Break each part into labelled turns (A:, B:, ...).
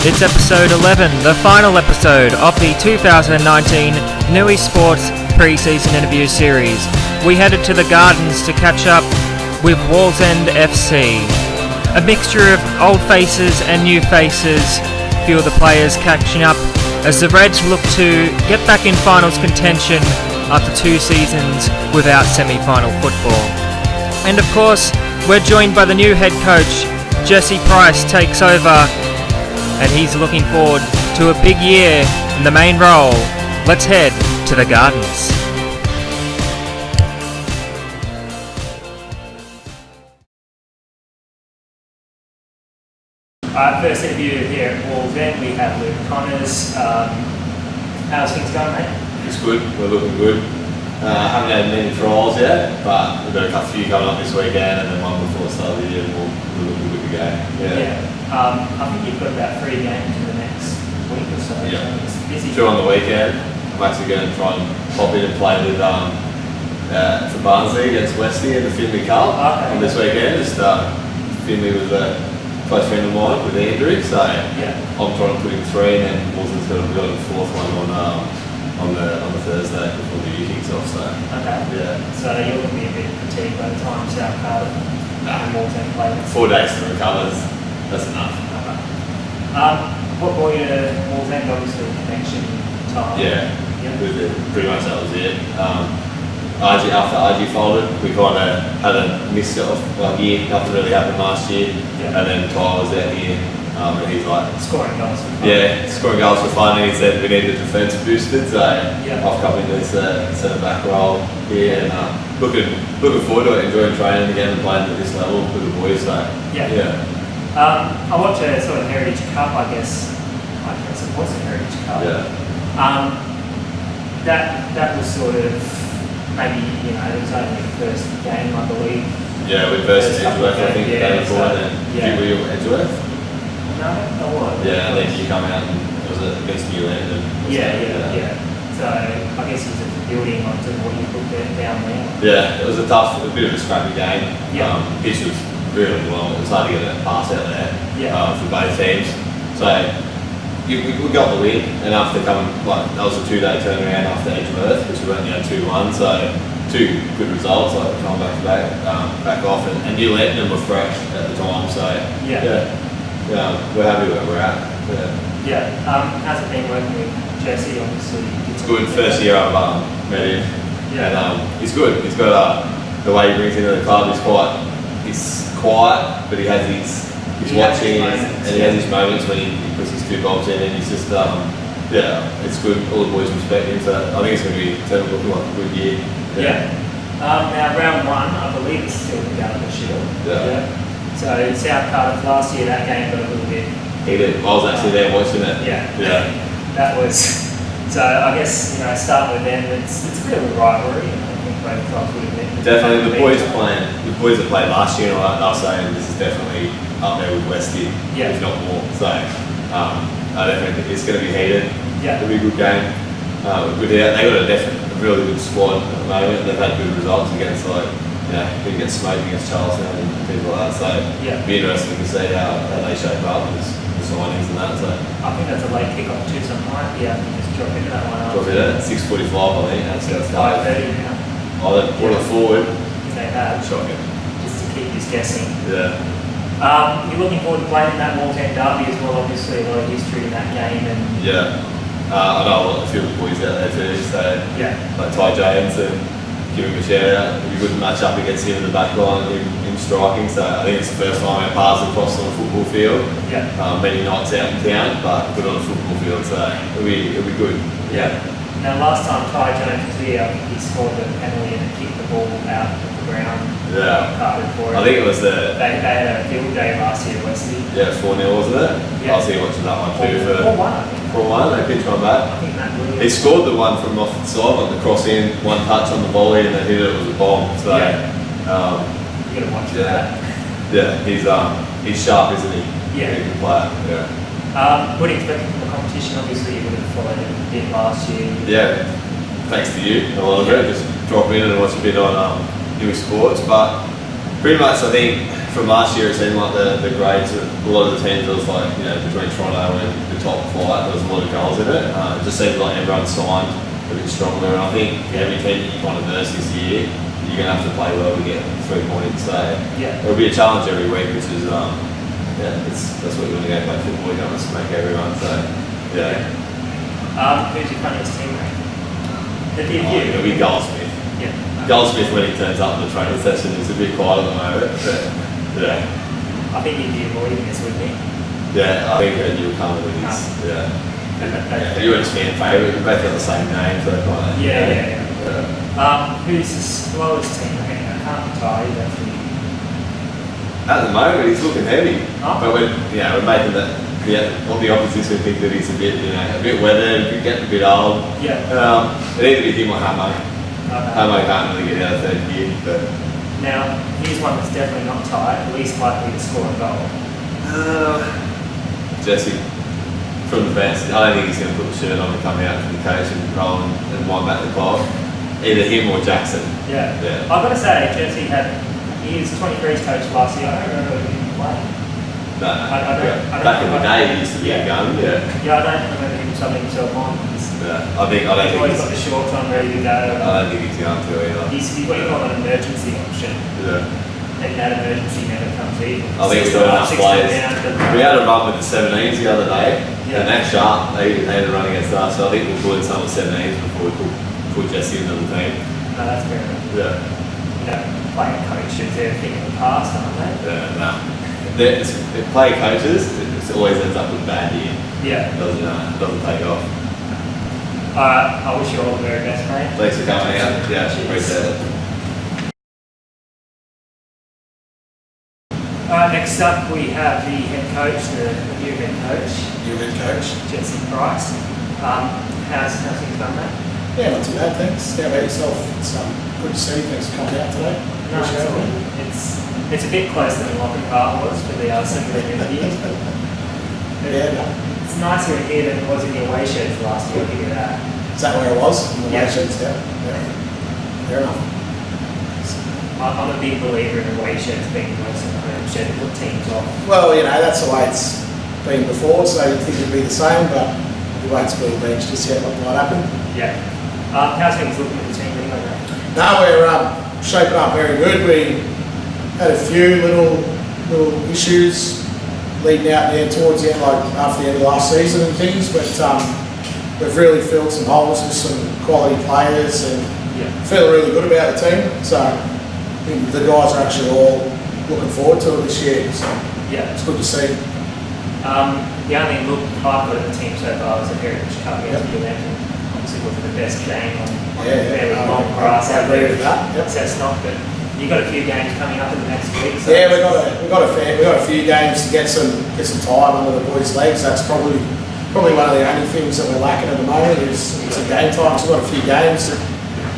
A: It's episode 11, the final episode of the 2019 Nui Sports pre-season interview series. We headed to the Gardens to catch up with Wallsend FC. A mixture of old faces and new faces, few of the players catching up as the Reds look to get back in finals contention after 2 seasons without semi-final football. And of course, we're joined by the new head coach. Wez Pryce takes over, and he's looking forward to a big year in the main role. Let's head to the Gardens. First interview here at Wallsend, we have Luke Connors. How's things going, mate?
B: It's good, we're looking good. Haven't had many trials yet, but we've got a few coming up this weekend and then one before the start of the year, and we're looking good to go.
A: I think you've got about 3 games in the next week or so.
B: Yeah.
A: It's busy.
B: 2 on the weekend. I'm actually going to try and pop in and play with for Barnsley against Westy in the Finley Cup on this weekend. Just Finley was a close friend of mine with Andrew, so I'm trying to put in 3, and then Wilson's got the 4th one on the Thursday before the year kicks off. So
A: So you're going to be a bit fatigued by the time South Cardiff and Wallsend play.
B: 4 days to recover. That's enough.
A: What brought you to Wallsend? Obviously, connection time.
B: Pretty much that was it. After RG folded, we kind of had a miss of year. Nothing really happened last year, and then Ty was out here, and he's like
A: scoring goals for fun.
B: Scoring goals for fun. And he said we needed defence boosted, so I've come into this centre back role here, and looking forward to it. Enjoying training again and playing at this level with the boys. So
A: I watched a sort of Heritage Cup, I guess it was a Heritage Cup. That was sort of maybe, it was only the first game, I believe.
B: Yeah, with versus Edgeworth, I think, the day before, and then were you at Edgeworth?
A: No, I was.
B: Yeah, and then you come out and it was against New Land.
A: So I guess it was building onto what you put down there.
B: Yeah, it was a bit of a scrappy game. Pitch was really long. It was hard to get a pass out there for both teams. So we got the win, and after coming, that was a 2-day turnaround after Edgeworth, which we went 2-1. So 2 good results, coming back off, and New Land were fresh at the time. So we're happy where we're at.
A: How's it been working with Jesse? Obviously,
B: it's good. First year I've met him, and he's good. He's got the way he brings into the club. He's quiet, but he has his watching, and he has his moments when he puts his 2 goals in, and he's just it's good. All the boys respect him, so I think it's going to be looking like a good year.
A: Now round 1, I believe it's still the Gallagher Shield. So South Cardiff last year, that game got a little bit
B: heated. I was actually there watching it.
A: That was. So I guess starting with them, it's a bit of a rivalry. I think both clubs would admit.
B: Definitely, the boys that played last year, they're saying this is definitely up there with Westy, if not more. So I definitely think it's going to be heated. It'll be a good game. They got a really good squad at the moment. They've had good results against didn't get smoked against Charleston and people like that. So it'll be interesting to see how they shape up with the signings and that. So
A: I think that's a late kick-off too, so I might be able to just drop into that one.
B: Drop it at 6:45, I think. That's
A: 5:30 now.
B: They brought it forward.
A: They have.
B: Shocking.
A: Just to keep us guessing.
B: Yeah.
A: You're looking forward to playing in that Wallsend derby as well. Obviously, a lot of history in that game, and
B: I know a few of the boys out there too. So like Ty James, and give him a shout out. It'll be good to match up against him in the back line in striking. So I think it's the first time our paths have crossed on a football field. Many nights out in town, but good on a football field. So it'll be good.
A: Now, last time Ty Jones was here, I think he scored the penalty and kicked the ball out of the ground. Carded for it.
B: I think it was
A: They had a field day last year, Westy.
B: 4-0, wasn't it? I was here watching that one too.
A: 4-1, I think.
B: 4-1, they pitched one back.
A: I think that really.
B: He scored the one from off the side, the cross in, 1 touch on the volley, and then hit it. It was a bomb. So
A: you got to watch that.
B: He's sharp, isn't he? He's a good player.
A: What do you expect from the competition? Obviously, you would have followed it a bit last year.
B: Thanks to you, a lot of it. Just drop in and watch a bit on Nui Sports, but pretty much I think from last year, it seemed like the grades, a lot of the teams, it was like, between Toronto and the top flight, there was a lot of goals in it. It just seemed like everyone signed a bit stronger, and I think every team that you kind of verse this year, you're going to have to play well to get 3 points. So it'll be a challenge every week, which is, that's what you're going to go play football, you don't want to smack everyone. So,
C: who's your funniest teammate?
B: It'll be Goldsmith.
C: Yeah.
B: Goldsmith, when he turns up in the training session, is a bit quiet at the moment. But,
C: I think you'd be avoiding this, wouldn't you?
B: Yeah, I think you'll come with his. You were his fan favourite. We both got the same name, so kind of.
C: Who's the slowest teammate? I can't tell you.
B: At the moment, he's looking heavy.
C: Oh.
B: But we're making that. All the opposition think that he's a bit weathered, getting a bit old.
C: Yeah.
B: It either be him or Hamo. Hamo can't really get out of third gear. But
C: now, here's one that's definitely not tight, least likely to score a goal.
B: Jesse, from the best. I don't think he's going to put the shirt on and come out from the coach and roll and wind back the clock. Either him or Jackson.
C: Yeah. I've got to say, Jesse he was 23's coach last year. I don't remember him playing.
B: No,
C: I don't
B: back in the day, he used to be a gun.
C: Yeah, I don't remember him subbing himself on.
B: I don't think
C: he's got the shorts on ready to go.
B: I don't think he's going to either.
C: He's what you call an emergency option.
B: Yeah.
C: And that emergency never comes in.
B: I think we've got enough players. We had a run with the 17s the other day, and that sharp, they had a run against us, so I think we'll put in some of the 17s before we put Jesse into the team.
C: No, that's fair enough.
B: Yeah.
C: Playing coaches, they're a thing in the past, aren't they?
B: Yeah, no. Playing coaches, it always ends up with bad year.
C: Yeah.
B: It doesn't take off.
C: Alright, I wish you all the very best, mate.
B: Thanks for coming out. Yeah, appreciate it.
C: Next up we have the head coach, the new head coach. Jesse Pryce. How's things done, mate?
D: Yeah, not too bad, thanks. How about yourself? It's good to see you. Thanks for coming out today.
C: It's a bit closer than Lockhart Park was for the similar interviews. It's nicer in here than it was in the away sheds last year, I'll give you that.
D: Is that where it was? In the away sheds? Yeah. Fair enough.
C: I'm a big believer in away sheds being worse than the home shed to put teams off.
D: Well, that's the way it's been before, so you'd think it'd be the same, but you won't spill the beach just yet what might happen.
C: Yeah. How's things looking at the team anyway, mate?
D: No, we're shaping up very good. We had a few little issues leading out there towards the end, like after the end of last season and things, but we've really filled some holes with some quality players and feel really good about the team. So I think the guys are actually all looking forward to it this year. So it's good to see.
C: The only look I've got at the team so far was the Heritage Cup against the Lantern. Obviously, it wasn't the best game on fairly long grass out there. So it's not, but you've got a few games coming up in the next week. So
D: we've got a few games to get some time under the boys' legs. That's probably one of the only things that we're lacking at the moment is some game time. So we've got a few games.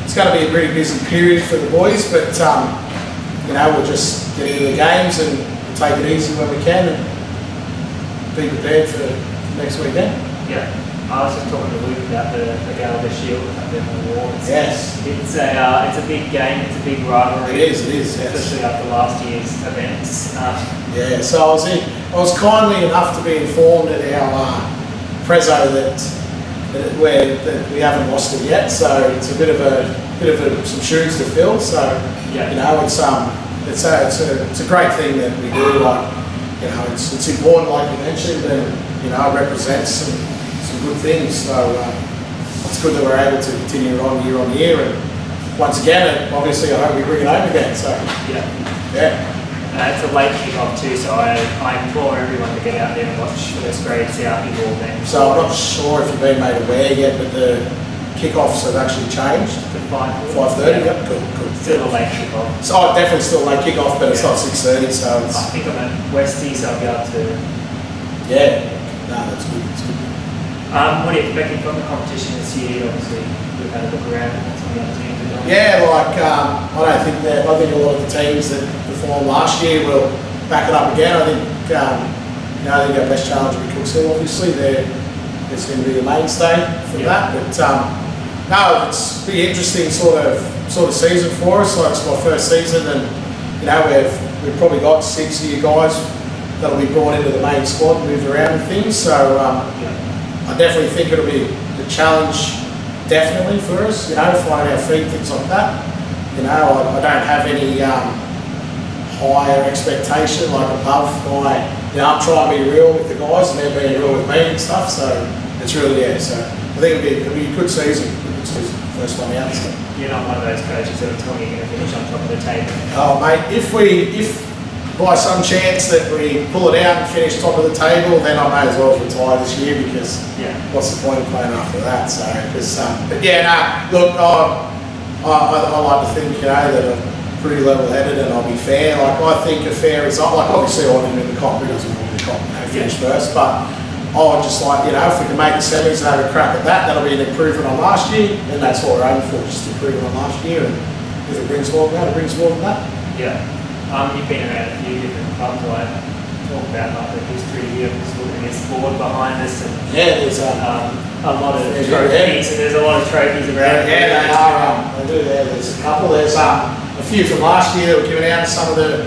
D: It's going to be a pretty busy period for the boys, but we'll just get into the games and take it easy when we can and be prepared for next weekend.
C: Yeah. I was just talking to Luke about the Gallagher Shield up there on the wall.
D: Yes.
C: It's a big game, it's a big rivalry.
D: It is, yes.
C: Especially after last year's events.
D: So I was kindly enough to be informed at our prezzo that we haven't lost it yet, so it's a bit of some shoes to fill. So it's a great thing that we do. It's important, like you mentioned, and it represents some good things. So it's good that we're able to continue it on year. And once again, obviously, I hope we bring it home again. So
C: it's a late kick-off too, so I implore everyone to get out there and watch first grade Southie ball game.
D: So I'm not sure if you've been made aware yet, but the kick-offs have actually changed.
C: To
D: 5:30. Yep, good.
C: Still a late kick-off.
D: So definitely still a late kick-off, but it's not 6:30. So it's.
C: I think I'm at Westie, so I'll be able to.
D: That's good. It's good.
C: What are you expecting from the competition this year? Obviously, we've had a look around and some of the other teams are doing.
D: I think a lot of the teams that performed last year will back it up again. I think our best challenge will be Cooks Hill. Obviously, it's going to be the mainstay for that. But it's be interesting sort of season for us. Like it's my first season, and we've we've probably got 6 of you guys that'll be brought into the main squad and moved around and things. So I definitely think it'll be a challenge, definitely for us. Finding our feet, things like that. I don't have any higher expectation, like above my. I'm trying to be real with the guys, and they're being real with me and stuff. So it's really So I think it'll be a good season. First one out. So.
C: You're not one of those coaches that are telling you you're going to finish on top of the table.
D: Oh mate, if by some chance that we pull it out and finish top of the table, then I may as well retire this year because what's the point of playing after that? So, look, I like to think that I'm pretty level-headed and I'll be fair. Like I think a fair result. Like obviously I want him in the comp, he doesn't want the comp, finish first, but I would just like if we can make the semis and have a crack at that, that'll be an improvement on last year, and that's what we're aiming for, just improvement on last year. And if it brings more than that, it brings more than that.
C: Yeah. You've been around a few different clubs. I talk about like the history here, just looking at this board behind us, and
D: there's
C: a lot of trophies, and there's a lot of trophies around.
D: Yeah, they are. They do. There's a couple. There's a few from last year that were given out to some of the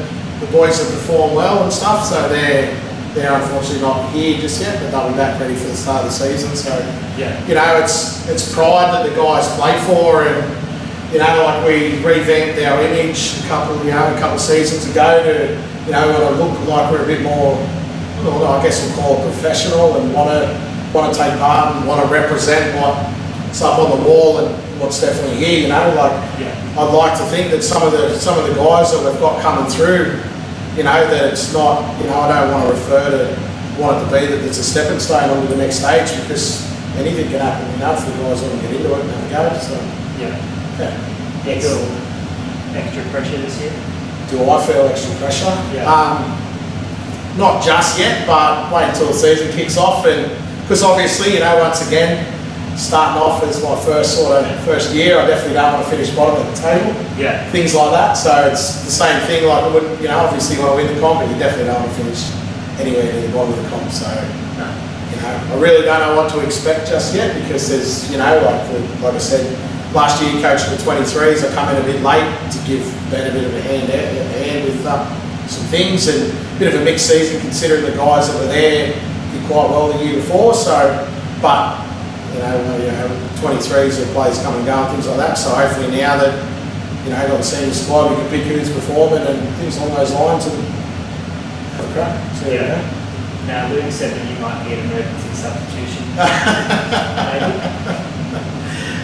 D: boys that performed well and stuff. So they're unfortunately not here just yet, but they'll be back ready for the start of the season. So it's pride that the guys play for, and like we revamped our image a couple of seasons ago to want to look like we're a bit more, I guess we'll call it professional, and want to take part and want to represent what's up on the wall and what's definitely here. I'd like to think that some of the guys that we've got coming through, that it's not, I don't want to want it to be that it's a stepping stone onto the next stage, because anything can happen. If the guys want to get into it and have a go. So
C: you feel extra pressure this year?
D: Do I feel extra pressure? Not just yet, but wait until the season kicks off, and because obviously, once again, starting off as my first year, I definitely don't want to finish bottom of the table.
C: Yeah.
D: Things like that. So it's the same thing. Like I would, obviously want to win the comp, but you definitely don't want to finish anywhere near the bottom of the comp. So I really don't know what to expect just yet, because there's, like I said, last year coached the 23s. I come in a bit late to give Ben a bit of a hand with some things, and a bit of a mixed season considering the guys that were there did quite well the year before. So, but 23s are players come and go and things like that. So hopefully now that got the senior squad, we can pick who's performing and things along those lines, and have a crack. So
C: Now Luke said that you might be an emergency substitution.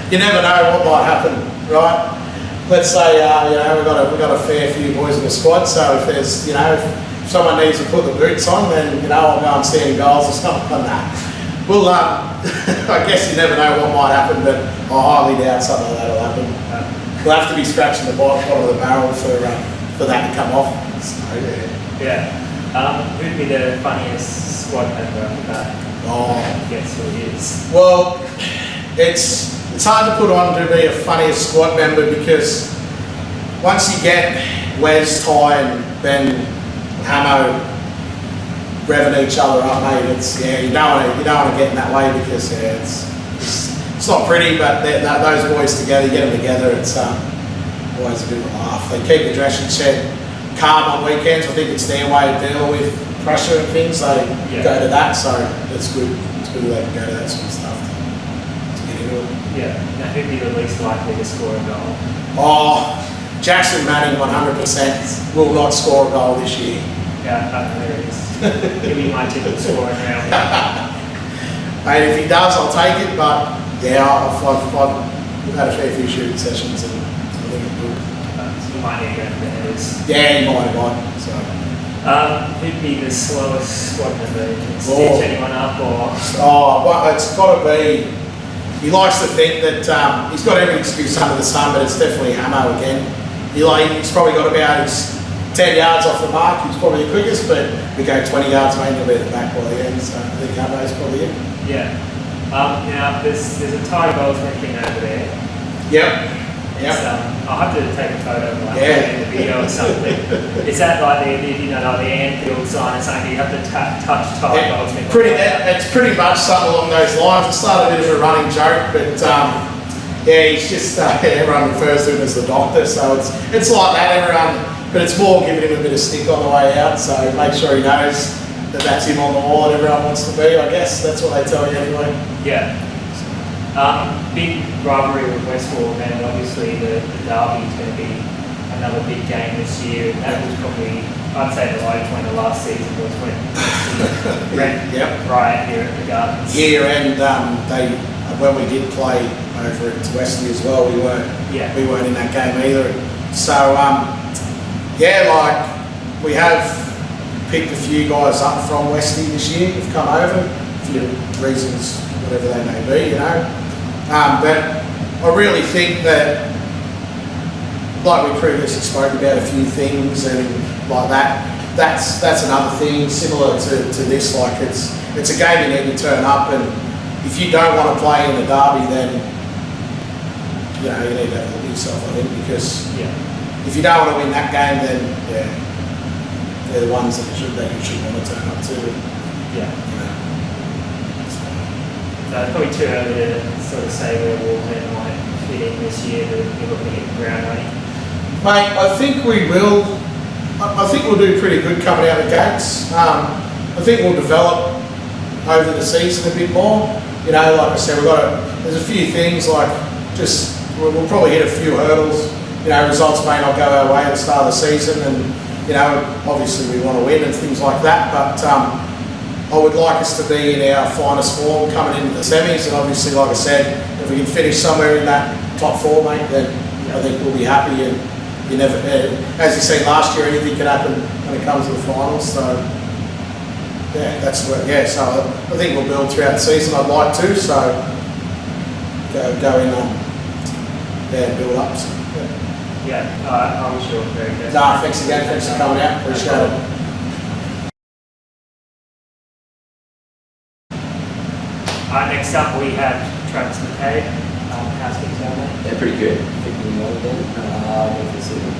D: You never know what might happen, right? Let's say we've got a fair few boys in the squad, so if there's if someone needs to put the boots on, then I'll go and stand in goals or something like that. Well, I guess you never know what might happen, but I highly doubt something like that will happen. We'll have to be scratching the bottom of the barrel for that to come off. So,
C: who'd be the funniest squad member after that? Guess who it is?
D: Well, it's hard to put on to be a funniest squad member, because once you get Wez, Ty, and Ben, Hamo revving each other up, mate, you don't want to get in that way, because it's not pretty, but those boys together, you get them together, it's always a bit of a laugh. They keep the dressing shed calm on weekends. I think it's their way to deal with pressure and things. They go to that, so it's good. It's good that they can go to that sort of stuff to get into it.
C: Yeah. Now, who'd be the least likely to score a goal?
D: Jackson Manning 100% will not score a goal this year.
C: Yeah, there it is. Give me my typical scoring round.
D: Mate, if he does, I'll take it, but we've had a fair few shooting sessions, and I think it's good.
C: So you might need to go for the headers.
D: Yeah, you might. So.
C: Who'd be the slowest squad member? Stitch anyone up, or?
D: Well, it's got to be. He likes to think that he's got every excuse under the sun, but it's definitely Hamo again. He's probably got about 10 yards off the mark. He's probably the quickest, but we go 20 yards, maybe he'll be at the back by the end. So I think Hamo's probably it.
C: Yeah. Now there's a tie goal thing over there.
D: Yep.
C: I'll have to take a photo of in the video or something. Is that like the Anfield sign or something? You have to touch tie goals.
D: It's pretty much something along those lines. It started a bit of a running joke, but he's just everyone refers to him as the doctor. So it's like that. Everyone but it's more giving him a bit of stick on the way out, so make sure he knows that that's him on the wall and everyone wants to be. I guess that's what they tell you anyway.
C: Yeah. Big rivalry with Westwall, and obviously the derby is going to be another big game this year. And that was probably, I'd say, the low point of last season was when Wright here at the Gardens.
D: Yeah, and when we did play over at Wesley as well, we weren't in that game either. So we have picked a few guys up from Wesley this year who've come over for reasons, whatever they may be, but I really think that, like we previously spoke about a few things and like that's another thing similar to this. Like it's a game you need to turn up, and if you don't want to play in a derby, then you need to have a look at yourself, I think, because if you don't want to win that game, then they're the ones that you should want to turn up to.
C: So probably too early to sort of say where Wolverhampton might fit in this year, but you're looking at ground running.
D: Mate, I think we will. I think we'll do pretty good coming out of the gates. I think we'll develop over the season a bit more. Like I said, there's a few things we'll probably hit a few hurdles. Results may not go our way at the start of the season, and obviously we want to win and things like that. But I would like us to be in our finest form coming into the semis, and obviously, like I said, if we can finish somewhere in that top four, mate, then I think we'll be happy. And you never, as you seen last year, anything can happen when it comes to the finals. So So I think we'll build throughout the season. I'd like to. So go in and build up. So,
C: I wish you all the very best.
D: Thanks again. Thanks for coming out. Appreciate it.
C: Next up we have Travas McCabe. How's things going there?
E: They're pretty good. Picking well again. We've sort of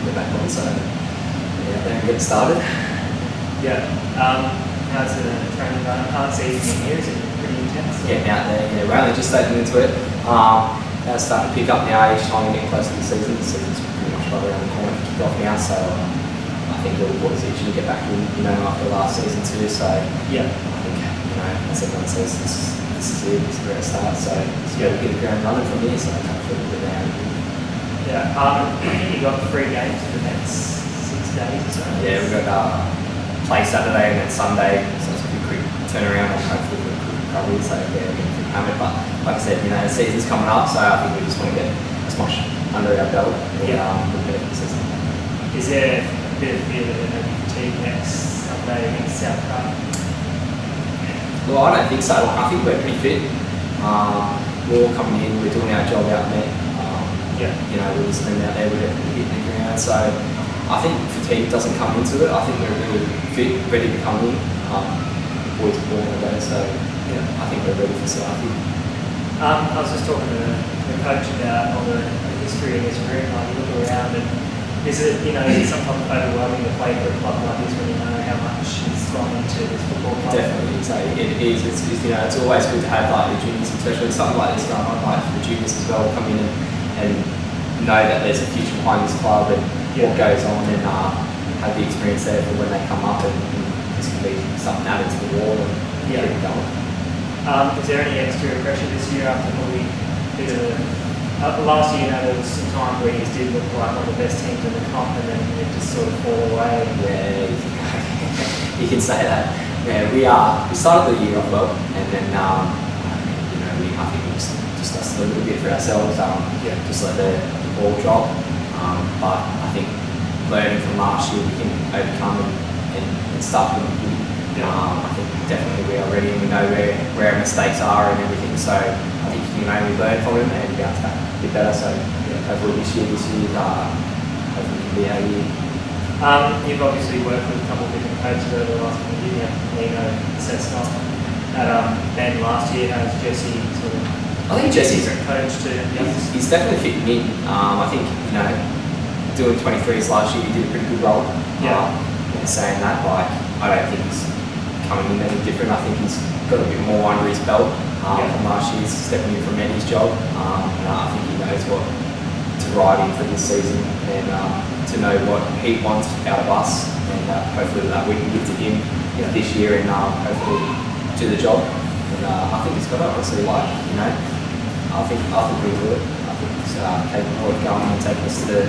E: get back on, so they're getting started.
C: How's the training going? I can't see anything here. Is it pretty intense?
E: Getting out there. We're only just starting into it. It's starting to pick up now each time we get closer to the season. The season's pretty much right around the corner to kick off now, so I think it'll be easy to get back in, after last season too. So I think, as everyone says, this is it. This is where it starts. So it's got to get the ground running from here. So I can't feel good around.
C: You got 3 games for the next 6 days or so.
E: Yeah, we've got play Saturday and then Sunday, so it's a pretty quick turnaround and hopefully we'll quick recovery. So we're getting pretty hammered. But like I said, the season's coming up, so I think we just want to get as much under our belt and prepare for the season.
C: Is there a bit of fear that they're going to be fatigued next Sunday against South Park?
E: Well, I don't think so. I think we're pretty fit. We're all coming in, we're doing our job out there. We're listening out there, we're hitting the ground. So I think fatigue doesn't come into it. I think we're really fit, ready to come in. Boys are born today, so I think we're ready for Southie.
C: I was just talking to the coach about all the history of this room. Like, you look around and is it sometimes overwhelming to play for a club like this when you know how much has gone into this football club?
E: Definitely, so it is. It's always good to have the juniors, especially something like this going on, for the juniors as well, come in and know that there's a future behind this club and what goes on, and have the experience there for when they come up, and this can be something added to the wall and get it going.
C: Is there any extra pressure this year after probably a bit of last year? There was some time where you did look like one of the best teams in the comp, and then it just sort of fall away.
E: Yeah, you can say that. Yeah, we started the year off well, and then I think we just lost a little bit for ourselves. Just let the ball drop. But I think learning from last year, we can overcome and start with good. I think definitely we are ready, and we know where our mistakes are and everything. So I think you can only learn from them and bounce back a bit better. So hopefully this year hopefully can be our year.
C: You've obviously worked with a couple of different coaches over the last couple of years. Lino, Cessnock, at Ben last year. How's Jesse sort of?
E: I think Jesse's
C: a coach too.
E: He's definitely fitting in. I think doing 23s last year, he did a pretty good role. Saying that, I don't think he's coming in any different. I think he's got a bit more under his belt from last year. He's stepping in from Eddie's job. And I think he knows what to ride in for this season and to know what he wants out of us, and hopefully that we can give to him this year, and hopefully do the job. And I think he's got it. Honestly, I think we do it. I think he's capable of going and taking us to the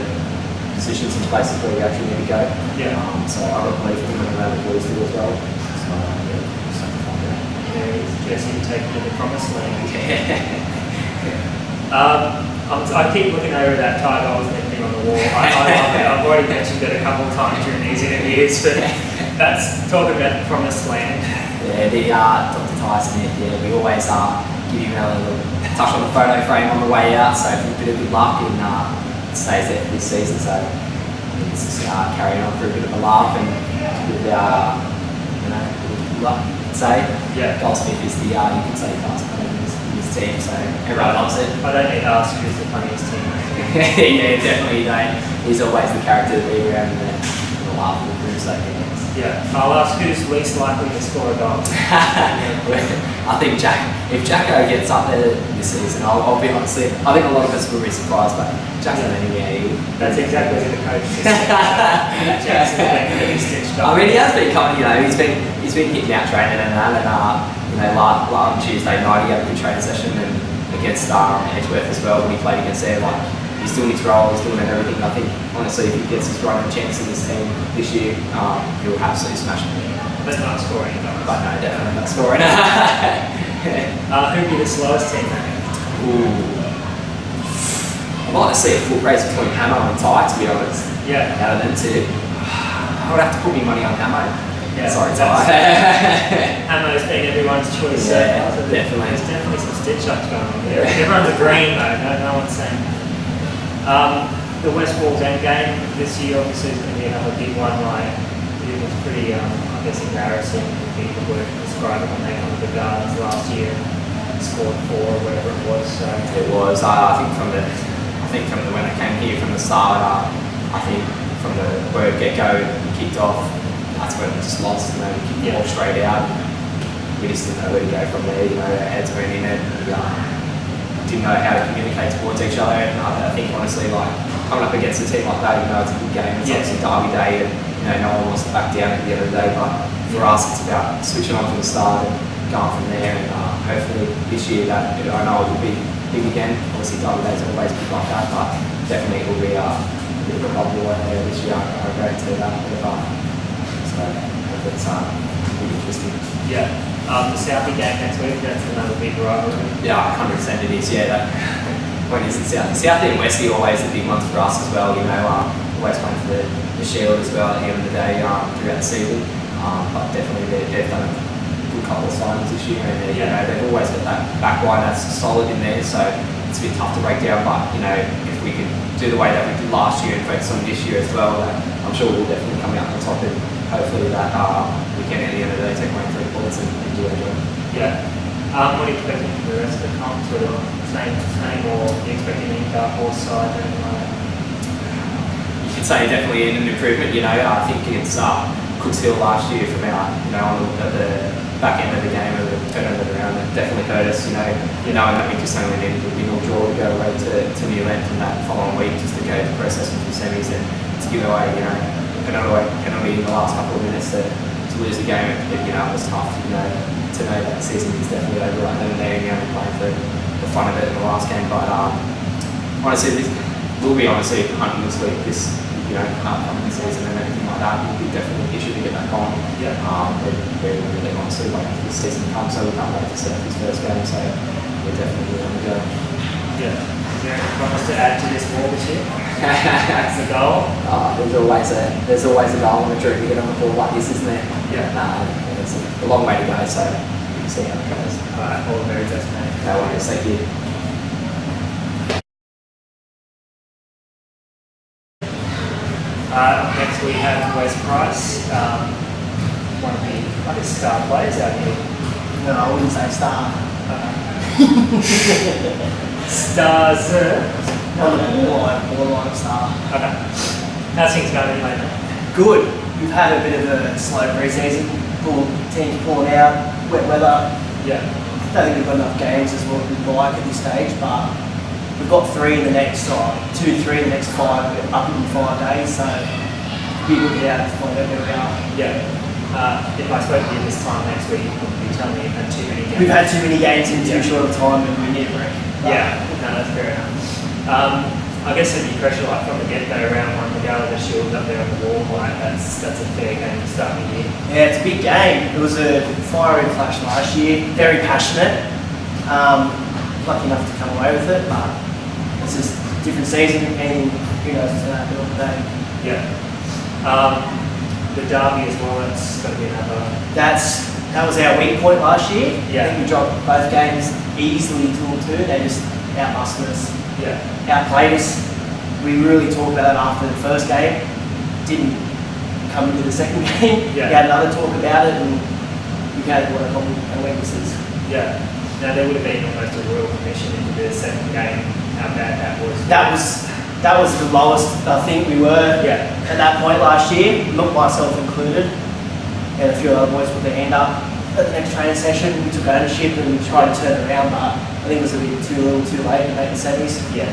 E: positions and places where we actually need to go.
C: Yeah.
E: So I don't believe in him, and the boys do as well. So just have to find out.
C: Yeah, he's Jesse to take to the promised land. I keep looking over that title thing on the wall. I love it. I've already mentioned it a couple of times during these interviews, but that's talking about the promised land.
E: Yeah, Dr. Tyson, we always give him a little touch on the photo frame on the way out, so for a bit of good luck, and it stays there for this season. So it's just carrying on for a bit of a laugh, and with good luck, I'd say.
C: Yeah.
E: Goldsmith is the, you can say, fast player in his team, so everyone loves it.
C: I don't need to ask who's the funniest team.
E: Yeah, definitely you don't. He's always the character to be around and the laugh of the group, so
C: Yeah, I'll ask who's least likely to score a goal.
E: I think if Jacko gets up there this season, I'll be honest, I think a lot of us will be surprised, but Jackson,
C: that's exactly who the coach is. Jackson really stitched up.
E: I mean, he has been coming, he's been hitting out training and that, and last Tuesday night he had a good training session and against Edgeworth as well when he played against there. He's doing his role, he's doing everything. I think, honestly, if he gets his running chance in this team this year, he'll absolutely smash it.
C: But not scoring.
E: But no, definitely not scoring.
C: Who'd be the slowest team, mate?
E: I'd like to see a foot race between Hammer and Ty, to be honest.
C: Yeah.
E: Out of them two. I would have to put my money on Hammer.
C: Yeah,
E: sorry, Ty.
C: Hammer's been everyone's choice.
E: Yeah,
C: so
E: definitely.
C: There's definitely some stitch-ups going on there. Everyone's agreeing though, no one's saying. The West Walls end game this year obviously is going to be another big one. It was pretty, embarrassing for people were describing when they come to the Gardens last year and scored 4 or whatever it was. So.
E: It was. I think from the when I came here from the start, I think from the word get-go, we kicked off. That's when we just lost. We kicked the ball straight out. We just didn't know where to go from there. Our heads went in it. Didn't know how to communicate towards each other, and I think honestly, coming up against a team like that, it's a good game. It's obviously Derby Day, and no one wants to back down at the end of the day. But for us, it's about switching on from the start and going from there. And hopefully this year, that I know it will be big again. Obviously, Derby Days are always big like that, but definitely it will be a bit of a bubble there this year. I guarantee that. So it's really interesting.
C: Yeah. The Southie game next week, that's another big rivalry.
E: Yeah, 100% it is, when is it Southie? Southie and Westie are always the big ones for us as well, always playing for the Shield as well at the end of the day throughout the season. But definitely they've done a good couple of signings this year, and they've always got that back line that's solid in there, so it's a bit tough to break down, but if we can do the way that we did last year and focus on this year as well, I'm sure we'll definitely come out on top, and hopefully that we can at the end of the day take away 3 points and do our job.
C: Yeah. What are you expecting for the rest of the comp? Sort of same, or are you expecting any dark horse side or anything like that?
E: You could say definitely an improvement. I think against Cooksville last year from our, at the back end of the game, of the turnover around, it definitely hurt us. Knowing that we just only needed a single draw to go away to New Lent and that following week just to go to process into the semis and to give away, penalty in the last couple of minutes to lose the game. It was tough. To know that the season is definitely over right then and there, and playing for the fun of it in the last game. But honestly, this will be hunting this week. This upcoming season and everything like that will be definitely an issue to get back on.
C: Yeah.
E: We're really honestly waiting for this season to come, so we can't wait to set his first game. So we're definitely on the go.
C: Yeah. Is there any promise to add to this wall this year? That's the goal.
E: There's always a goal in the dream to get on the ball like this, isn't there?
C: Yeah.
E: It's a long way to go, so we'll see how it goes.
C: Alright, all the very best, mate.
E: No worries, thank you.
C: Next we have Wez Pryce, one of the star players out here.
F: No, I wouldn't say star.
C: Stars.
F: On the borderline star.
C: Okay. How's things going anyway?
F: Good. We've had a bit of a slow pre-season. Teams pulling out, wet weather.
C: Yeah.
F: Don't think we've got enough games as what we'd like at this stage, but we've got 3 in the next 2, 3 in the next 5 up in 5 days. So we will get out to find out where we are.
C: Yeah. If I spoke to you this time next week, you'd be telling me you've had too many games.
F: We've had too many games in too short a time, and we need a break.
C: Yeah, no, that's fair enough. I guess it'd be pressure like from the get-go around one to go with the shield up there on the wall, like that's a fair game to start the year.
F: Yeah, it's a big game. It was a fiery clash last year, very passionate. Lucky enough to come away with it, but it's just a different season, and who knows what's going to happen on the day.
C: Yeah. The derby as well, that's going to be another...
F: That was our weak point last year.
C: Yeah.
F: I think we dropped both games easily 2-2. They just outmuscled us.
C: Yeah.
F: Outplayed us. We really talked about it after the first game. Didn't come into the second game.
C: Yeah.
F: We had another talk about it, and we had to work on our weaknesses.
C: Yeah. Now there would have been almost a royal commission into the second game. How bad that was.
F: That was the lowest I think we were
C: Yeah.
F: at that point last year. Not myself included, and a few other boys put their hand up at the next training session. We took ownership and we tried to turn it around, but I think it was a bit too little, too late to make the semis.
C: Yeah.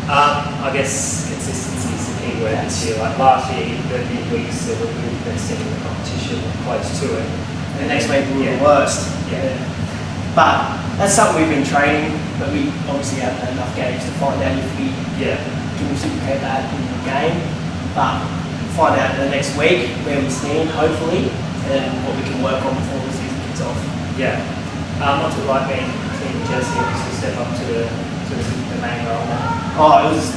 C: I guess consistency is the key word this year. Like last year, the midweeks that were really best in the competition, close to it.
F: And the next week we were
C: Yeah.
F: the worst.
C: Yeah.
F: But that's something we've been training, but we obviously haven't had enough games to find out if we
C: Yeah.
F: can reciprocate that in the game. But find out in the next week where we stand, hopefully, and what we can work on before the season kicks off.
C: Yeah. What's it like being Team Jesse to step up to the main role now?
F: Oh, it was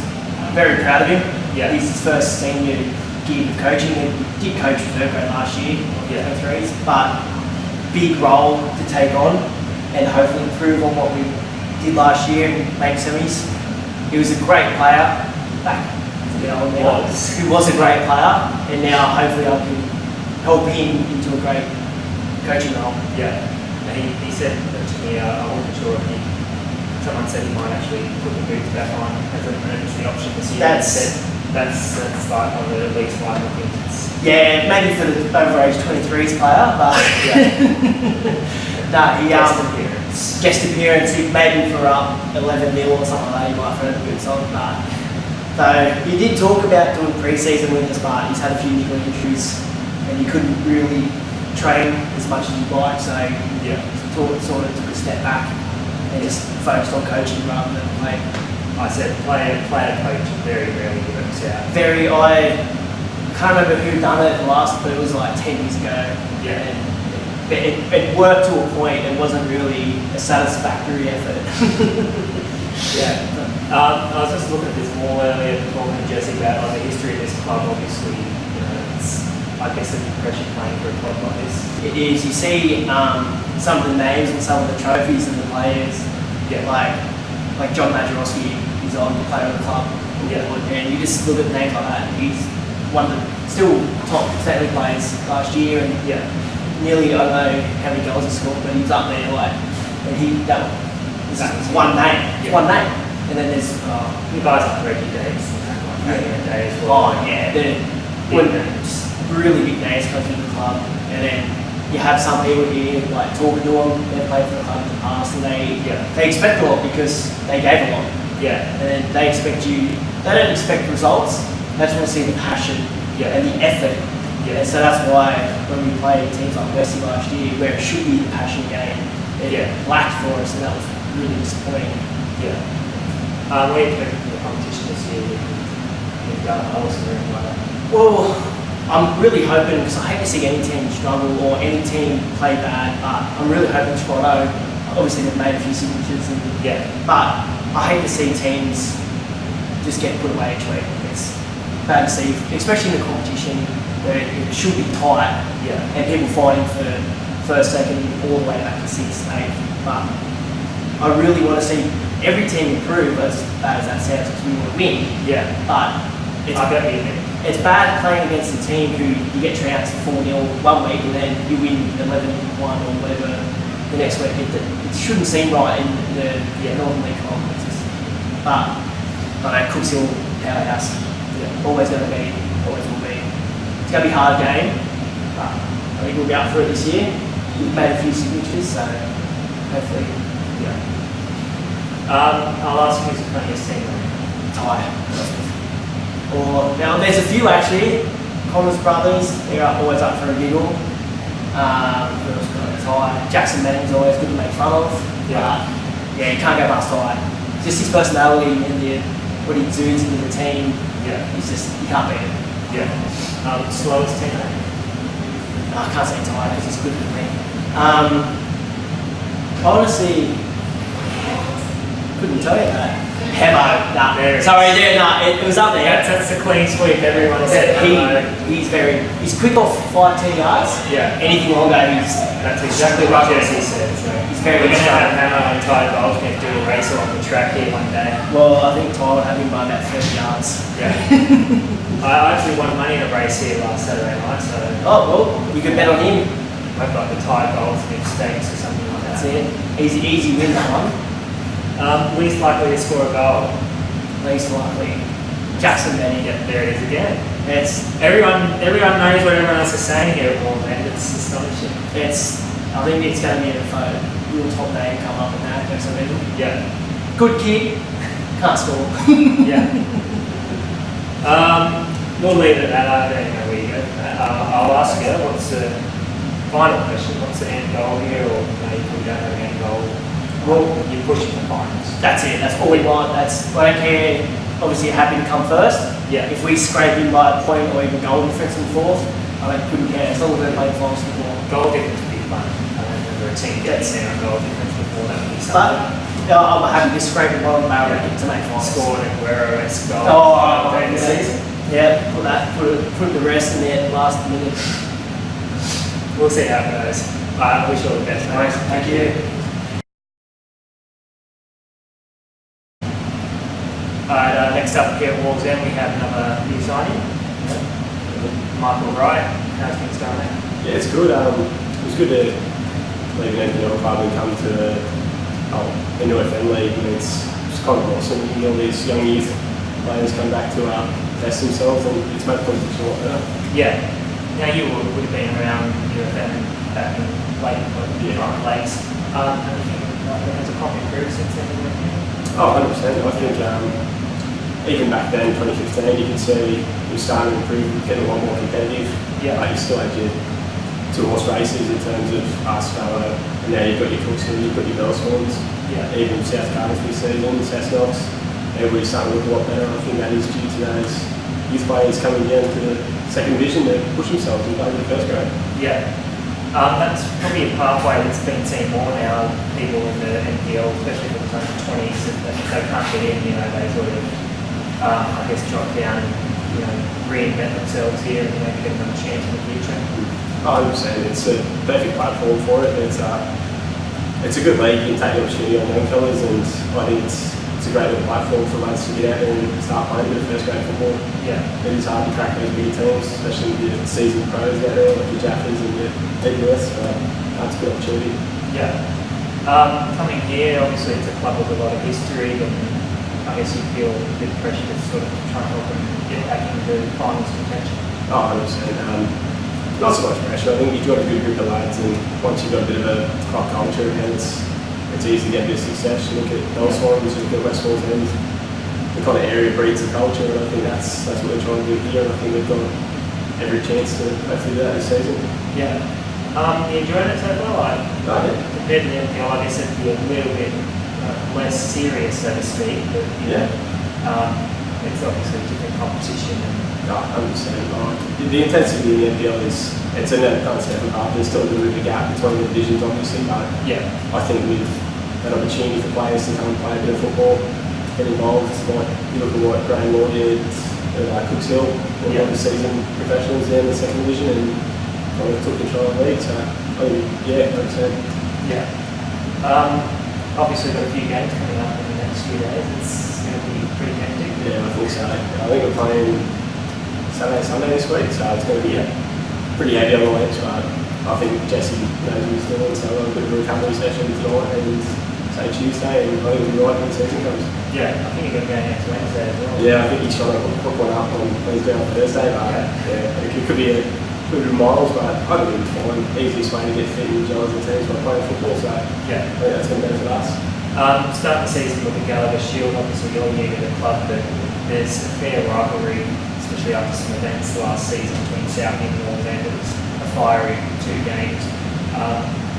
F: very proud of him.
C: Yeah.
F: He's his first senior gig of coaching. He did coach with Urco last year,
C: Yeah.
F: 23s, but big role to take on and hopefully improve on what we did last year and make semis. He was a great player back to the old now. He was a great player, and now hopefully I can help him into a great coaching role.
C: Yeah. And he said that to me, I wasn't sure if someone said he might actually put the boots back on as an emergency option this year. That's like one of the least likely things.
F: Yeah, maybe for the over-age 23s player, but no, he guest appearance, maybe for 11-0 or something like that, he might throw the boots on. But so he did talk about doing pre-season with us, but he's had a few niggling issues and he couldn't really train as much as he'd like, so
C: Yeah.
F: sort of took a step back and just focused on coaching rather than playing.
C: I said player coach very rarely works out.
F: I can't remember who done it last, but it was like 10 years ago.
C: Yeah.
F: And it worked to a point. It wasn't really a satisfactory effort.
C: Yeah. I was just looking at this more earlier, talking to Jesse about like the history of this club. Obviously, it's I guess an impression playing for a club like this.
F: It is. You see some of the names and some of the trophies and the players.
C: Yeah.
F: Like John Majerowski, he's on the player of the club.
C: Yeah.
F: And you just look at names like that. He's one of the still top Stanley players last year, and
C: Yeah.
F: nearly I don't know how many goals he scored, but he was up there and that was one name.
C: Yeah.
F: One name. And then there's
C: You guys like Reggie Davis and like Adrian Day as well.
F: oh yeah,
C: Big names.
F: really big names come through the club, and then you have some people here like talking to them. They played for the club in the past, and they expect a lot because they gave a lot,
C: Yeah.
F: and then they expect you. They don't expect results. They just want to see the passion
C: Yeah.
F: and the effort.
C: Yeah.
F: And so that's why when we played teams like Wesley last year, where it should be the passion game, it lacked for us, and that was really disappointing.
C: Yeah. What do you expect from the competition this year with Olsen or anything like that?
F: Well, I'm really hoping, because I hate to see any team struggle or any team play bad, but I'm really hoping Toronto, obviously they've made a few signatures, but I hate to see teams just get put away each week. It's bad to see, especially in the competition where it should be tight
C: Yeah.
F: and people fighting for first, second, all the way back to sixth, eighth. But I really want to see every team improve, as bad as that sounds, because we want to win.
C: Yeah.
F: But it's
C: I bet you do.
F: it's bad playing against a team who you get trounced 4-0 one week and then you win 11-1 or whatever the next week. It shouldn't seem right in the Northern League competitions. But I know Cooks Hill powerhouse.
C: Yeah.
F: Always going to be, always will be. It's going to be a hard game, but I think we'll be up for it this year. We've made a few signatures, so hopefully,
C: Yeah. I'll ask who's the funniest team.
F: Ty. Or now there's a few actually. Connors brothers, they're always up for a giggle. Who else got a Ty? Jackson Manning's always good to make fun of.
C: Yeah.
F: Yeah, you can't go past Ty. Just his personality and what he does with the team.
C: Yeah.
F: He's just, you can't beat him.
C: Yeah. Slowest team.
F: No, I can't say Ty because he's good with me. Honestly, couldn't tell you that. Hemo, nah.
C: There.
F: Sorry, yeah, nah, it was up there.
C: That's a clean sweep. Everyone said
F: He's quick off 5-10 yards.
C: Yeah.
F: Anything longer,
C: That's exactly what Jesse said. So
F: He's very
C: we're going to
F: strong.
C: have Hammer and Ty Goldsmith do a race off the track here one day.
F: Well, I think Ty would have him by about 30 yards.
C: Yeah. I actually won money in a race here last Saturday night, so
F: Oh, well, you could bet on him.
C: I've got the Ty Goldsmith stakes or something like
F: That's
C: that.
F: it. Easy win that one.
C: Least likely to score a goal.
F: Least likely. Jackson Benny.
C: Yeah, there it is again.
F: It's
C: Everyone knows what everyone else is saying here at Wallland. It's astonishing.
F: I think it's going to be a real top name come up in that for some reason.
C: Yeah.
F: Good kid, can't score.
C: Yeah. We'll leave it at that. I don't know where you go from that. I'll ask you, what's the final question? What's the end goal here? Or maybe we don't have an end goal. Well, you're pushing the finals.
F: That's it. That's all we want. I don't care. Obviously, you're happy to come first.
C: Yeah.
F: If we scrape in by a point or even goal difference in fourth, I couldn't care. As long as we're playing finals before.
C: Goal difference would be fun. I don't remember a team getting there on goal difference before. That would be
F: But
C: something.
F: I'm happy to scrape the bottom barrel to make finals.
C: Scored at Guerrero-esque goal.
F: Oh,
C: in the
F: yeah.
C: season.
F: Yeah, put the rest in there last minute.
C: We'll see how it goes. I wish you all the best, mate.
F: Thank you.
C: Alright, next up here at Wall's End we have another new signing. Michael Wright. How's things going there?
G: Yeah, it's good. It was good to leave an NPL club and come to the new FM league. And it's kind of awesome. You get all these young youth players come back to test themselves, and it's made competition a lot better.
C: Yeah. Now you would have been around UFM back in late lakes. Has a copy improved since then?
G: Oh, 100%. I think even back then, 2015, you could see we started to improve, getting a lot more competitive.
C: Yeah.
G: You still had your 2-horse races in terms of Arsenal, and now you've got your Cookson, you've got your Bellswans,
C: Yeah.
G: even South Cardiff this season, South Knox. Everybody's starting to look a lot better. I think that is due to those youth players coming down to the second division to push themselves and play in the first grade.
C: Yeah. That's probably a pathway that's been seen more now. People in the NPL, especially for the under 20s, if they can't get in, they sort of, I guess, drop down and, reinvent themselves here and maybe get another chance in the future.
G: 100%. It's a perfect platform for it. It's a good league. You can take the opportunity on young fellas, and I think it's a great little platform for lads to get out there and start playing a bit of first grade football.
C: Yeah.
G: It is hard to crack those bigger teams, especially with your seasoned pros out there like your Jaffers and your AWS. That's a good opportunity.
C: Yeah. Coming here, obviously it's a club with a lot of history, and I guess you feel a bit of pressure to sort of try and help them get back into finals contention.
G: Oh, 100%. Not so much pressure. I think you've got a good group of lads, and once you've got a bit of a club culture, and it's easy to get a bit of success. You look at Bellswans, you look at West Wall's End, the kind of area breeds the culture, and I think that's what we're trying to do here, and I think we've got every chance to hopefully do that this season.
C: Yeah. You enjoying it so far? Compared to the NPL, I guess it'd be a little bit less serious, so to speak, but it's obviously a different competition.
G: No, 100%. The intensity in the NPL is, it's a kind of step apart. There's still a little bit of a gap between the divisions, obviously, but
C: Yeah.
G: I think with an opportunity for players to come and play a bit of football, get involved, like you look at what Graham Law did, Cooks Hill, all
C: Yeah.
G: the seasoned professionals there in the second division, and kind of took control of the league. So, I think, yeah, 100%.
C: Yeah. Obviously got a few games coming up in the next few days. It's going to be pretty hectic.
G: Yeah, I think so. I think we're playing Saturday, Sunday this week, so it's going to be pretty heavy on the legs, but I think Jesse knows what he's doing, so we'll have a bit of a recovery session tonight and say Tuesday, and I think we'll be right when the season comes.
C: Yeah, I think you're going to go next Wednesday as well.
G: Yeah, I think he's trying to hook one up on Wednesday or Thursday, but it could be a little bit of miles, but I think it'll be fine. Easiest way to get fit and enjoy the teams by playing football, so
C: Yeah.
G: I think that's going to benefit us.
C: Starting the season with the Gallagher Shield, obviously you're new to the club, but there's a fair rivalry, especially after some events last season between South and Wallsend. It was a fiery 2 games.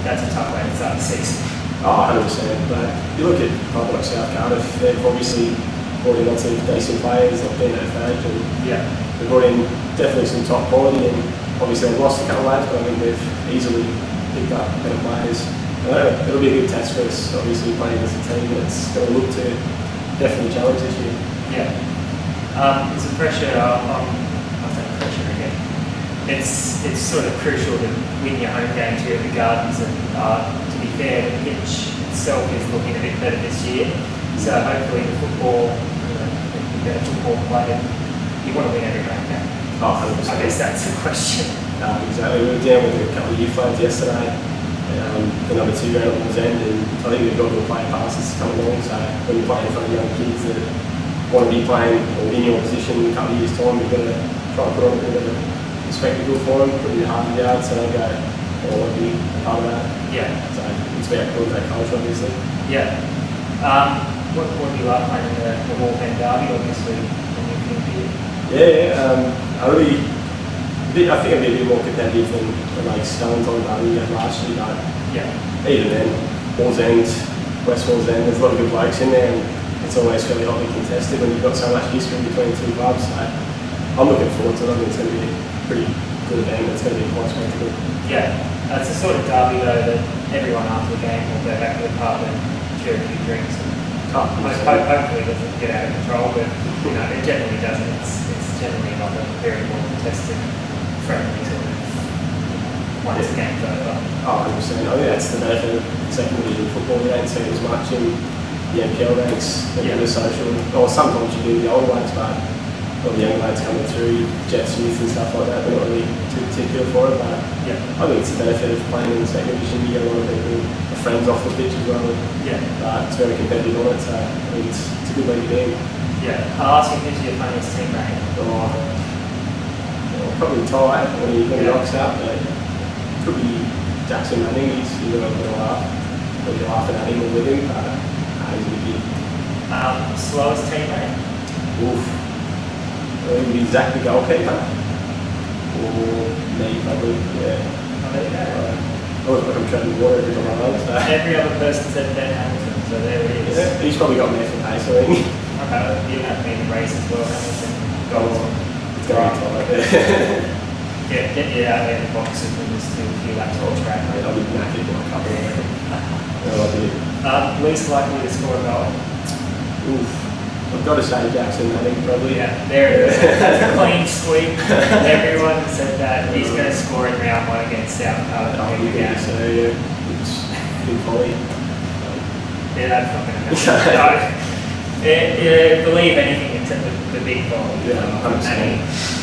C: That's a tough way to start the season.
G: Oh, 100%. But you look at club like South Cardiff, they've obviously brought in lots of decent players, like being at Fage, and they've brought in definitely some top quality, and obviously they've lost a couple of lads, but I think they've easily picked up better players. It'll be a good test for us, obviously playing as a team that's going to look to definitely challenge this year.
C: Yeah. There's a pressure on, I'll say pressure again. It's sort of crucial to win your home games here at the Gardens, and to be fair, the pitch itself is looking a bit better this year. So hopefully the football, the better football player, you want to win every home game.
G: Oh, 100%.
C: I guess that's the question.
G: Exactly. We were down with a couple of youth lads yesterday. The number 2 round at Wallsend, and I think they've got a player passes to come along. So when you're playing in front of young kids that want to be playing or in your position in a couple of years' time, you've got to try and put on a bit of a spectacle for them, put it in hard yard, so they go, I want to be a part of that.
C: Yeah.
G: So it's about building that culture, obviously.
C: Yeah. What do you like playing in the Wallsend derby? Obviously, when you think here.
G: I think it'd be a bit more competitive than like Stones on derby last year, but even then, Wallsend, West Wallsend, there's a lot of good blokes in there, and it's always fairly hotly contested when you've got so much history between 2 clubs. So I'm looking forward to it. I think it's going to be a pretty good event. It's going to be quite spectacle.
C: Yeah, it's a sort of derby though that everyone after the game will go back to the pub and share a few drinks. And hopefully it doesn't get out of control, but it generally doesn't. It's generally not a very well contested, friendly sort of once the game's over.
G: Oh, 100%. I think that's the benefit of second division football. We don't see as much in the NPL ranks than the social, or sometimes you do the older ones, but all the young lads coming through, Jets youth and stuff like that, they're not really too particular for it, but I think it's the benefit of playing in the second division. You get a lot of people, friends off the pitch as well, but it's very competitive on it, so I think it's a good league to be in.
C: Yeah, I'll ask you who's your funniest teammate?
G: Probably Ty when he rocks out, but it could be Jackson Manning. He's a little bit of a laugh. We'll be laughing at him or with him, but he's a good kid.
C: Slowest teammate?
G: Oof. It would be Zach the goalkeeper. Or me, probably, yeah.
C: Oh, there you go.
G: I look like I'm treading water every time I run, so.
C: Every other person said Ben Hamilton, so there he is.
G: Yeah, he's probably got me for pace, I think.
C: Okay, you have been in the race as well, Hamilton. Goals.
G: It's going to be tight.
C: Yeah, get you out there in the boxes and just do a few laps on the track.
G: I'll be knackered in a couple of minutes. No idea.
C: Least likely to score a goal.
G: Oof. I've got to say Jackson, I think, probably.
C: Yeah, there it is. That's a clean sweep. Everyone said that. He's going to score in round 1 against South Cardiff.
G: So, yeah, it's big volley.
C: Yeah, that's not going to happen. No. Believe anything except the big ball.
G: Yeah, 100%.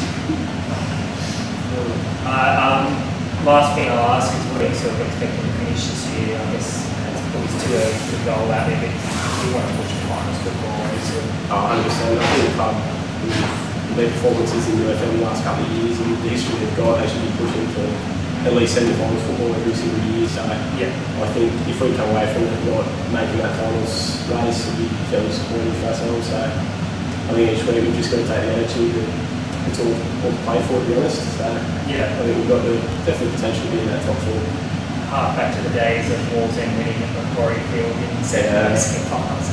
C: Last thing I'll ask is what are you sort of expecting to finish this year? I guess it's probably too early to put a goal out there, but we want to push the finals football, obviously.
G: 100%. I think the club, with their performances in the UFL in the last couple of years and the history they've got, they should be pushing for at least semi-finals football every single year. So I think if we come away from it not making that finals race, it'll be fairly supportive for ourselves. So I think each week we've just got to take the attitude that it's all to play for, to be honest. So I think we've got the definitely potential to be in that top 4.
C: Back to the days of Wallsend winning at Macquarie Field in 7 finals.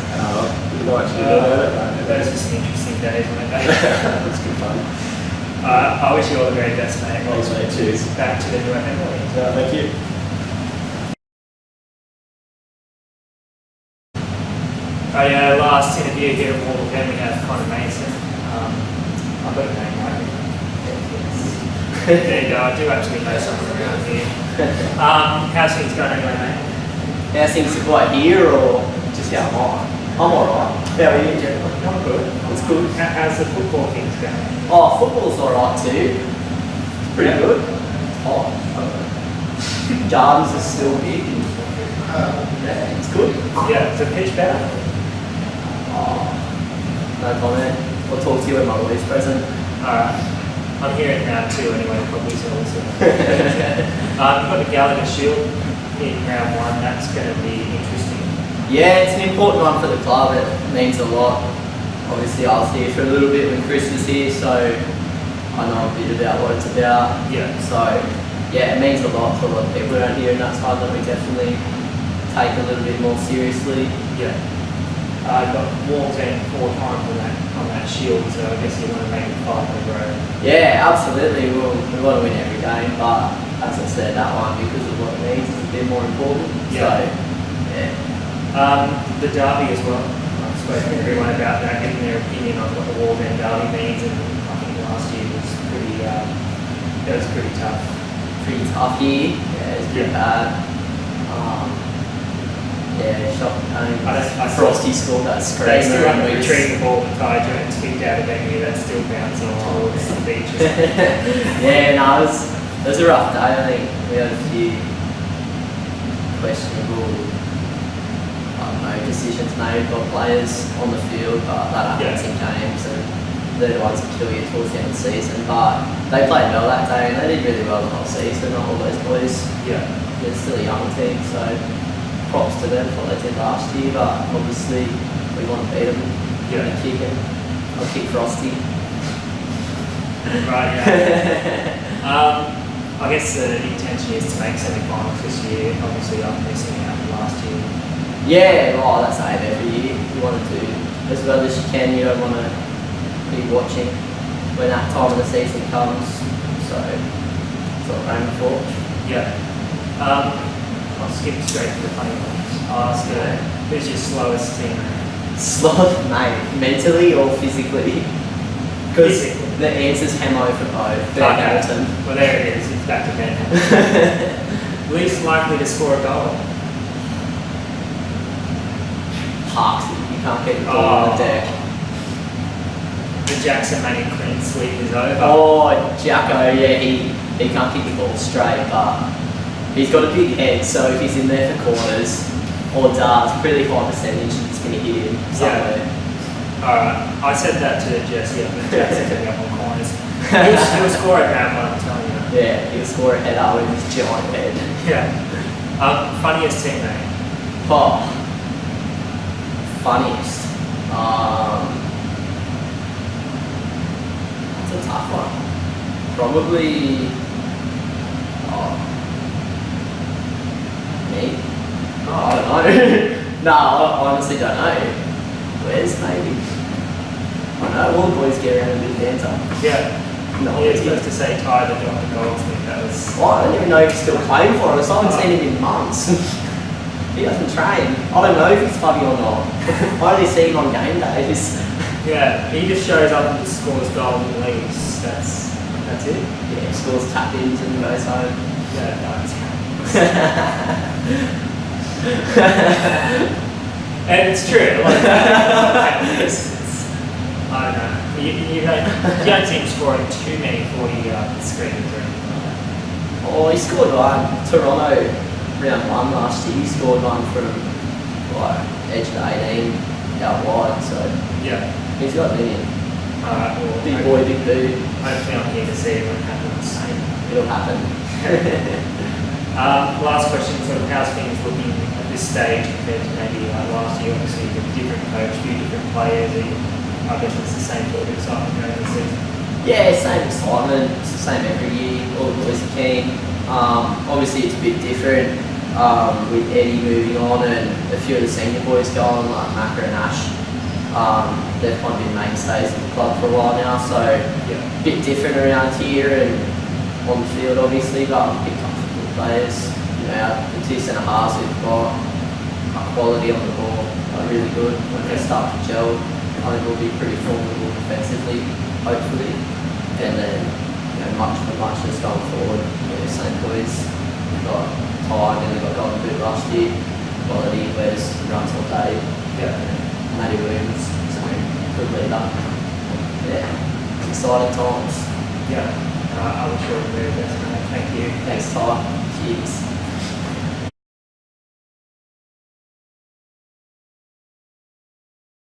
C: Those were some interesting days, weren't they?
G: It's good fun.
C: I wish you all the very best, mate.
G: Thanks, mate. Cheers.
C: Back to the new FM.
G: Thank you.
C: Last interview here at Wallsend, we have Connor Mason. I've got a name right. There you go. I do actually know someone around here. How's things going anyway, mate?
F: How's things right here or just how I'm on? I'm alright. How are you generally?
C: I'm good.
F: It's good.
C: How's the football things going?
F: Oh, football's alright too. Pretty good. Oh, Gardens is still big. Yeah, it's good.
C: Yeah, it's a pitch better.
F: Oh, no comment. I'll talk to you when my release present.
C: Alright. I'm hearing now too anyway, probably so also. You've got the Gallagher Shield in round 1, that's going to be interesting.
E: Yeah, it's an important one for the club. It means a lot. Obviously, I was here for a little bit when Chris was here, so I know a bit about what it's about.
C: Yeah.
E: So, yeah, it means a lot to a lot of people around here, and that's one that we definitely take a little bit more seriously.
C: Yeah. Got Walls End 4 times on that shield, so I guess you want to make it 5 in a row.
E: Yeah, absolutely. We want to win every game, but as I said, that one, because of what it means, is a bit more important.
C: Yeah.
E: So, yeah.
C: The derby as well. I've spoken to everyone about that, getting their opinion on what the Walls End derby means, and I think last year was pretty tough.
E: Pretty tough year. Yeah, it's pretty bad. Yeah, shocking. Frosty scored that
C: They still
E: screamer.
C: haven't retrieved the ball with Ty Jones kicked out of venue, that's still bouncing towards the beaches.
E: Yeah, no, it was a rough day. I think we had a few questionable, decisions made by players on the field, but that happens in games, and they're the ones that kill you towards the end of the season. But they played well that day, and they did really well the whole season. All those boys, they're still a young team, so props to them for what they did last year. But obviously, we want to beat them. And kick them. I'll kick Frosty.
C: Right, yeah. I guess the intention is to make semi-finals this year, obviously after missing out last year.
E: Yeah, well, that's the aim every year. You want to do as well as you can. You don't want to be watching when that time of the season comes. So, that's what we're aiming for.
C: Yeah. I'll skip straight to the funny ones. I'll ask who's your slowest teammate?
E: Slot, mate, mentally or physically? Because
C: Physically.
E: the answer's Hemo for both. Ben Hamilton.
C: Well, there it is. It's back to Ben Hamilton. Least likely to score a goal?
E: Parksy. You can't keep the ball on the deck.
C: The Jackson Manning clean sweep is over.
E: Oh, Jacko, yeah, he can't kick the ball straight, but he's got a big head, so if he's in there for corners or darts, pretty high percentage it's going to hit him somewhere.
C: Alright, I said that to Jesse, and Jackson took me up on corners. He'll score at that one, I'm telling you.
E: Yeah, he'll score a header with his giant head.
C: Yeah. Funniest teammate?
E: Oh, funniest. That's a tough one. Probably. Me? Oh, I don't know. No, I honestly don't know. Wez, maybe? I don't know, all the boys get around a bit of banter.
C: Yeah.
E: No,
C: You're supposed to say Ty the Dr. Goldsmith, that was...
E: Well, I don't even know if he's still playing for us. I haven't seen him in months. He doesn't train. I don't know if he's funny or not. I only see him on game days.
C: Yeah, he just shows up and just scores goals and leaves. That's it.
E: Yeah, scores tap-ins and goes home.
C: Yeah, no, it's and it's true. Like, I don't know. You don't seem scoring too many 40-yard screens or anything like that.
E: Oh, he scored one. Toronto, round 1 last year, he scored one from edge of the 18 out wide. So
C: yeah,
E: he's got it in him.
C: Alright, well,
E: Big boy, big dude.
C: Hopefully I'm here to see it when it happens.
E: It'll happen.
C: Last question, sort of how's things looking at this stage compared to maybe last year? Obviously with a different coach, few different players. I guess it's the same sort of excitement going into the season.
E: Yeah, same excitement. It's the same every year. All the boys are keen. Obviously it's a bit different with Eddie moving on and a few of the senior boys gone, like Macca and Ash. They've kind of been mainstays of the club for a while now, so a bit different around here and on the field obviously, but I'm picked up some good players. You know, the 2 centre halves we've got quality on the ball, are really good. When they start to gel, I think we'll be pretty formidable defensively, hopefully. And then, much just going forward. Same boys. We've got Ty, and we've got Golden Boot last year. Quality, Wez runs all day. Matty Williams, so good leader. Yeah, exciting times.
C: I wish you all the very best, mate. Thank you.
E: Thanks, Ty. Cheers.